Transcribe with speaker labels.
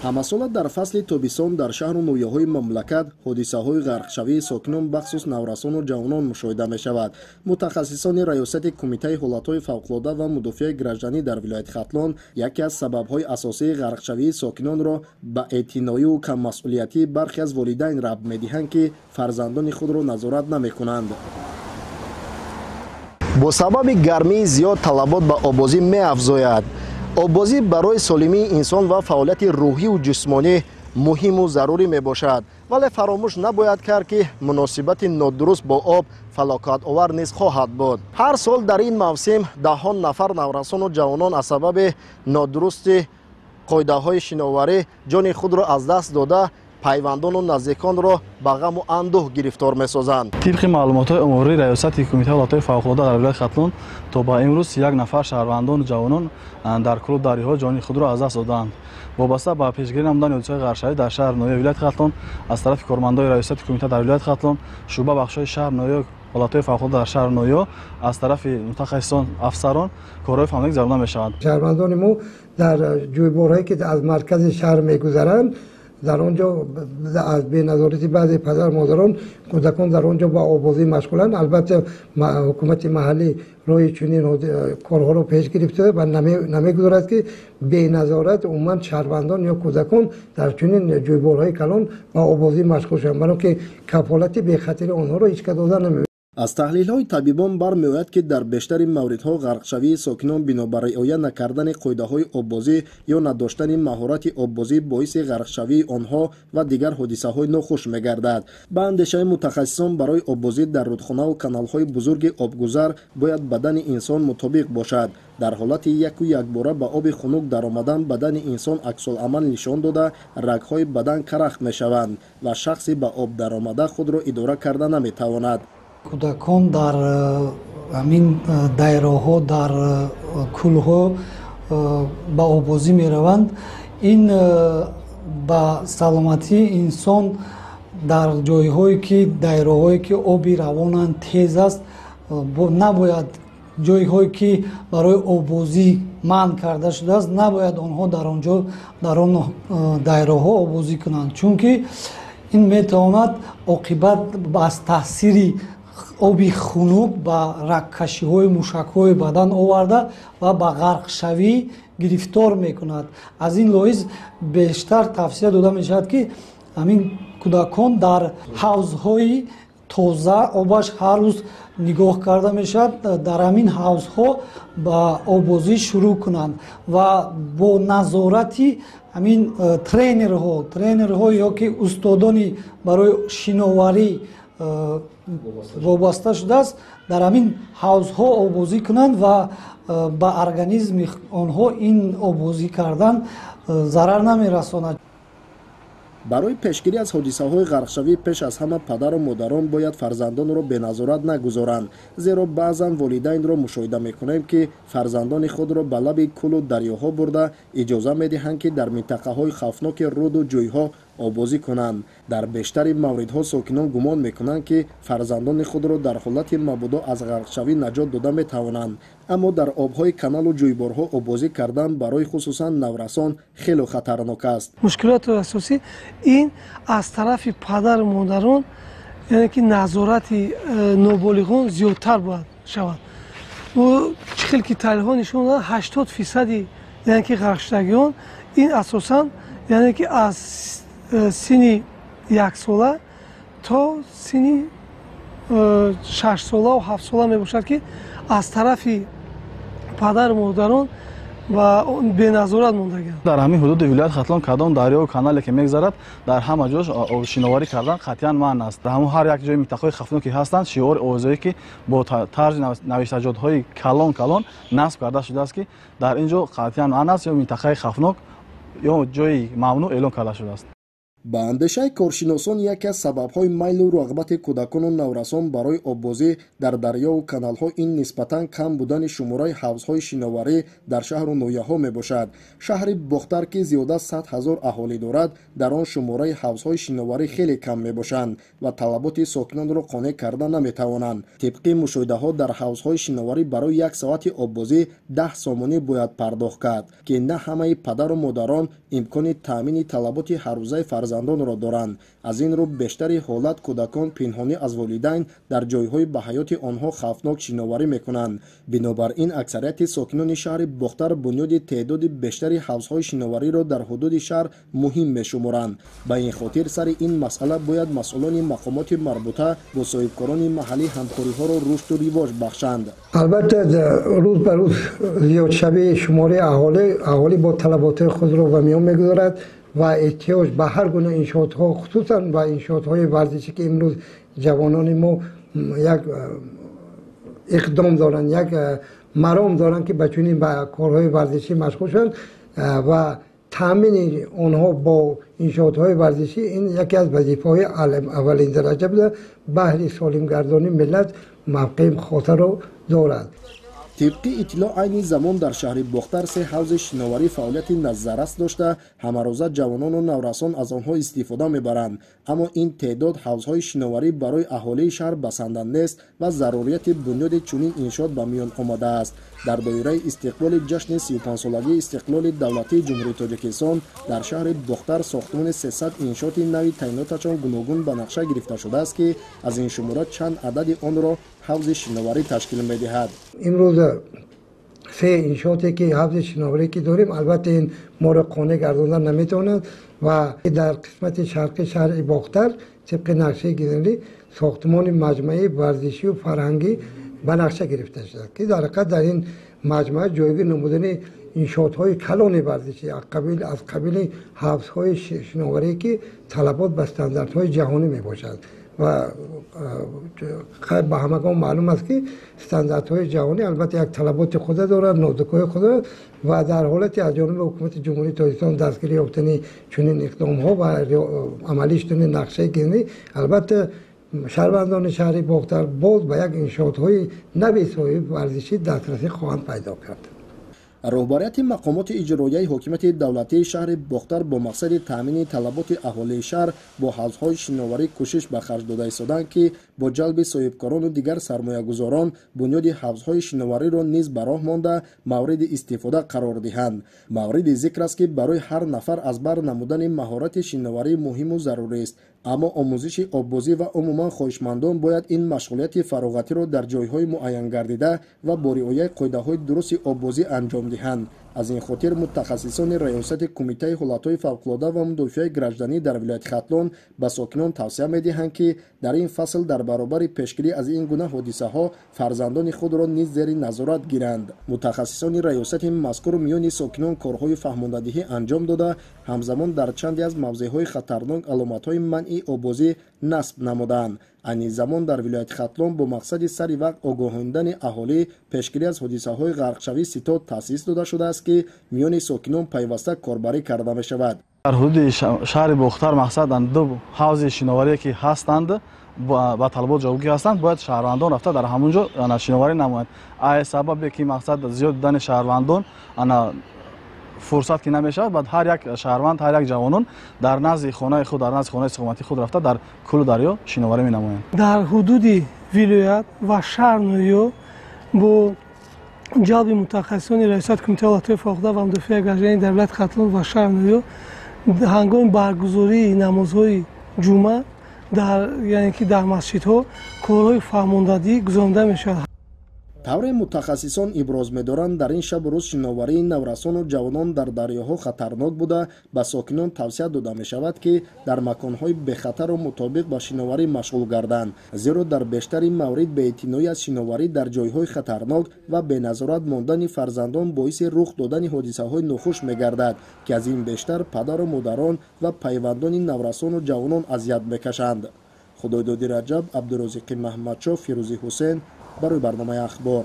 Speaker 1: ҳамасола дар фасли тобисон дар шаҳру ноҳияҳои мамлакат ҳодисаҳои ғарқшавии сокинон бахусус наврасону ҷавонон мушоҳида мешавад. мутахассисони раёсати кумитаи ҳолатҳои фавқулода ва мудофиаи гражданӣ дар вилояти Хатлон яке аз сабабҳои асосии ғарқшавии сокинонро ба эътиноию каммасъулиятии бархе аз волидайн рабт медиҳанд, ки фарзандони худро назорат намекунанд. бо сабаби гармии зиёд талабот ба обозӣ меафзояд. обозӣ барои солимии инсон ва фаъолияти рӯҳиву ҷисмонӣ муҳиму зарурӣ мебошад, вале фаромӯш набояд кард, ки муносибати нодуруст бо об фалокатовар низ хоҳад буд. ҳар сол дар ин мавсим даҳон нафар наврасону ҷавонон аз сабаби нодурусти қоидаҳои шиноварӣ ҷони худро аз даст дода пайвандону наздиконро ба ғаму андӯҳ гирифтор месозанд.
Speaker 2: тибқи маълумотҳои умурии раёсати кумитаи ҳолатҳои фавқулода дар вилояти Хатлон то ба имрӯз як нафар шаҳрвандону ҷавонон дар кӯлу дарёҳо ҷони худро аз даст доданд. вобаста ба пешгирӣ намудани ҳодисаҳои ғарқшавӣ дар шаҳр ноҳияи вилояти Хатлон аз тарафи кормандои раёсати кумита дар вилояти Хатлон, шуъба бахшҳои шаҳр ноҳия ҳолатҳои фавқулода дар шаҳр ноҳия аз тарафи мутахассисон афсарон корҳои фаҳмонӣ гузаронида мешаванд.
Speaker 3: шаҳрвандони мо дар ҷӯйборҳое ки аз маркази шаҳр мегузаранд, дар онҷо аз беназорати баъзе падар модарон кӯдакон дар онҷо ба обозӣ машғуланд. албатта ҳукумати маҳаллӣ роҳи чунин корҳоро пеш гирифта ва намегузорад, ки беназорат умуман шаҳрвандон ё кӯдакон дар чунин ҷӯйборҳои калон ба обозӣ машғул шаванд, баро ки кафолати бехатари онҳоро ҳеҷ кас дода намеояд.
Speaker 1: аз таҳлилҳои табибон бармеояд, ки дар бештари мавридҳо ғарқшавии сокинон бино ба риоя накардани қоидаҳои оббозӣ ё надоштани маҳорати оббозӣ боиси ғарқшавии онҳо ва дигар ҳодисаҳои нохуш мегардад. ба андешаи мутахассисон барои оббозӣ дар рудхонаву каналҳои бузурги обгузар бояд бадани инсон мутобиқ бошад. дар ҳолати яку якбора ба оби хунук даромадан бадани инсон аксуламал нишон дода рагҳои бадан карахт мешаванд ва шахси ба об даромада худро идора карда наметавонад.
Speaker 4: кӯдакон дар ҳамин дайраҳо дар кӯлҳо ба обозӣ мераванд. ин ба саломатии инсон дар ҷойҳое ки дайраҳое ки оби равонанд тез аст, набояд ҷойҳое ки барои обозӣ манъ карда шудааст набояд онҳо дар он дайраҳо обозӣ кунанд, чунки ин метавонад оқибат аз таъсири оби хунук ба рагкашиҳои мушакҳои бадан оварда ва ба ғарқшавӣ гирифтор мекунад. аз ин лоиз бештар тавсия дода мешавад, ки ҳамин кӯдакон дар ҳавзҳои тоза обаш ҳар рӯз нигоҳ карда мешавад, дар ҳамин ҳавзҳо ба обозӣ шурӯъ кунанд ва бо назорати ҳамин тренерҳо ё ки устодони барои шиноварӣ вобаста шудааст, дар ҳамин ҳавзҳо обозӣ кунанд ва ба организми онҳо ин обозӣ кардан зарар намерасонад.
Speaker 1: барои пешгирӣ аз ҳодисаҳои ғарқшавӣ пеш аз ҳама падару модарон бояд фарзандонро беназорат нагузоранд, зеро баъзан волидайнро мушоҳида мекунем, ки фарзандони худро ба лаби кӯлу дарёҳо бурда иҷоза медиҳанд, ки дар минтақаҳои хавфноки руду ҷӯйҳо обозӣ кунанд. дар бештари мавридҳо сокинон гумон мекунанд, ки фарзандони худро дар ҳолати мабудо аз ғарқшавӣ наҷот дода метавонанд, аммо дар обҳои каналу ҷӯйборҳо обозӣ кардан барои хусусан наврасон хеле хатарнок аст.
Speaker 5: мушкилоти асосӣ ин аз тарафи падару модарон, яъне ки назорати ноболиғон зиёдтар бояд шавад. чӣ хел ки таҳлилҳо нишон доданд 80% яъне ки ғарқшудагиён ин асосан яъне ки аз синни 1 сола то синни 6 сола ва 7 сола мебошад, ки аз тарафи падару модарон ва беназорат мондагианд.
Speaker 2: дар ҳамин ҳудуди вилояти Хатлон кадом дарё канале ки мегзарад дар ҳама ҷош обшиноварӣ кардан қатъиян манъ аст. дар ҳар як ҷои минтақаҳои хавфноки ҳастанд шиори овозие ки бо тарзи навиштаҷотҳои калон насб карда шудааст, ки дар ин ҷо қатъиян манъ аст ё минтақаи хавфнок ё ҷои мамнӯъ эълон карда шудааст.
Speaker 1: ба андешаи коршиносон яке аз сабабҳои майлу рағбати кӯдакону наврасон барои оббозӣ дар дарёву каналҳо ин нисбатан кам будани шумораи ҳавзҳои шиноварӣ дар шаҳру ноҳияҳо мебошад. шаҳри бохтар ки зиёда 100 000 аҳолӣ дорад, дар он шумораи ҳавзҳои шиноварӣ хеле кам мебошанд ва талаботи сокинонро қонеъ карда наметавонанд. тибқи мушоҳидаҳо дар ҳавзҳои шиноварӣ барои 1 соати оббозӣ 10 сомонӣ бояд пардохт кард, ки на ҳамаи падару модарон имкони таъмини талаботи ҳаррӯзаи фарзандонро доранд. аз ин рӯ бештари ҳолат кӯдакон пинҳонӣ аз волидайн дар ҷойҳои ба ҳаёти онҳо хавфнок шиноварӣ мекунанд. бинобар ин аксарияти сокинони шаҳри бохтар бунёди теъдоди бештари ҳавзҳои шиновариро дар ҳудуди шаҳр муҳим мешуморанд. ба ин хотир сари ин масъала бояд масъулони мақомоти марбута бо соҳибкорони маҳаллӣ ҳамкориҳоро рушду ривоҷ бахшанд.
Speaker 3: албатта рӯз ба рӯз зиёдшавии шумораи аҳолӣ бо талаботҳои худро ба миён мегузорад ва эҳтиёҷ ба ҳар гуна иншоотҳо, хусусан ба иншоотҳои варзишӣ ки имрӯз ҷавонони мо як иқдом доранд, як маром доранд ки ба чунин ба корҳои варзишӣ машғул шаванд ва таъмини онҳо бо иншоотҳои варзишӣ ин яке аз вазифаҳои аввалиндараҷа буда баҳри солимгардонии миллат мавқеи хосаро дорад.
Speaker 1: тибқи иттилоъ айни замон дар шаҳри бохтар 3 ҳавзи шиноварӣ фаъолияти назаррас дошта ҳамарӯза ҷавонону наврасон аз онҳо истифода мебаранд, аммо ин теъдод ҳавзҳои шиноварӣ барои аҳолии шаҳр басанда нест ва зарурияти бунёди чунин иншоот ба миён омадааст. дар доираи истиқболи ҷашни 35-солагии истиқлоли давлатии ҷумҳурии тоҷикистон дар шаҳри бохтар сохтмони 300 иншооти нави таъйиноташон гуногун ба нақша гирифта шудааст ки аз ин шумора чанд адади онро ҳавзи шиноварӣ ташкил медиҳад.
Speaker 3: имрӯз се иншооте ки ҳавзи шиноварӣ ки дорем, албатта ин моро қонеъ гардондан наметавонад ва дар қисмати шарқи шаҳри бохтар тибқи нақшаи генералӣ сохтмони маҷмӯи варзишию фарҳангӣ ба нақша гирифта шудааст ки дар ҳақиқат дар ин маҷмӯа ҷойгир намудани иншоотҳои калони варзишӣ аз қабили ҳавзҳои шиноварӣ ки талабот ба стандартҳои ҷаҳонӣ мебошад ва ба ҳамагон маълум аст ки стандартҳои ҷаҳонӣ албатта як талаботи худа дорад, нозукҳои худа дорад ва дар ҳолати аз ҷониби ҳукумати ҷумҳурии тоҷикистон дастгирӣ ёфтани чунин иқдомҳо ва амалӣ шудани нақшаи генералӣ, албатта шаҳрвандони шаҳри бохтар боз ба як иншоотҳои нави соҳиби варзишӣ дастрасӣ хоҳанд пайдо кард.
Speaker 1: роҳбарияти мақомоти иҷроияи ҳокимияти давлатии шаҳри бохтар бо мақсади таъмини талаботи аҳолии шаҳр бо ҳавзҳои шиноварӣ кӯшиш ба харҷ дода истоданд ки бо ҷалби соҳибкорону дигар сармоягузорон бунёди ҳавзҳои шиновариро низ ба роҳ монда мавриди истифода қарор диҳанд. мавриди зикр аст ки барои ҳар нафар аз бар намудани маҳорати шиноварӣ муҳиму зарурист, аммо омӯзиши оббозӣ ва умуман хоҳишмандон бояд ин машғулияти фароғатиро дар ҷойҳои муайян гардида ва бо риояи қоидаҳои дурусти оббозӣ анҷом диҳанд. аз ин хотир мутахассисони раёсати кумитаи ҳолатҳои фавқулода ва мудофиаи гражданӣ дар вилояти хатлон ба сокинон тавсия медиҳанд ки дар ин фасл дар баробари пешгирӣ аз ин гуна ҳодисаҳо фарзандони худро низ зери назорат гиранд. мутахассисони раёсати мазкур миёни сокинон корҳои фаҳмондадиҳӣ анҷом дода ҳамзамон дар чанде аз мавзеъҳои хатарнок аломатҳои манъи оббозӣ насб намуданд. айни замон дар вилояти хатлон бо мақсади сари вақт огоҳондани аҳолӣ пешгирӣ аз ҳодисаҳои ғарқшавӣ ситод таъсис дода шудааст ки миёни сокинон пайваста корбарӣ карда мешавад.
Speaker 2: дар ҳудуди шаҳри бохтар мақсадан ду ҳавзи шиноварие ки ҳастанд ба талабот ҷавобгӣ ҳастанд, бояд шаҳрвандон рафта дар ҳамунҷо шиноварӣ намоянд. ай сабабе ки мақсад зиёд будани шаҳрвандон фурсат ки намешавад, баъд ҳар як шаҳрванд, ҳар як ҷавонон дар назди хонаи худ, дар назди хонаи иstiqomatии худ рафта дар кӯлу дарё шиноварӣ менамоянд.
Speaker 5: дар ҳудуди вилоят ва шаҳр ноҳиё бо ҷалби мутахассисони раисати кумитаи ҳолатҳои фавқулодда ва мудофиаи гражданӣ дар вилояти хатлон ва шаҳр ноҳиё ҳангоми баргузории намозҳои ҷумъа яъне ки дар масҷидҳо корҳои фаҳмондадӣ гузаронида мешавад.
Speaker 1: тавре мутахассисон иброз медоранд дар ин шабу рӯз шиноварии наврасону ҷавонон дар дарёҳо хатарнок буда ба сокинон тавсия дода мешавад ки дар маконҳои бехатару мутобиқ ба шиноварӣ машғул гарданд, зеро дар бештари маврид беэътиноӣ аз шиноварӣ дар ҷойҳои хатарнок ва беназорат мондани фарзандон боиси рух додани ҳодисаҳои нохуш мегардад ки аз ин бештар падару модарон ва пайвандони наврасону ҷавонон азият мекашанд. худойдоди раҷаб, абдурозиқи маҳмадшоҳ, фирӯзи ҳусейн барои барномаи ахбор.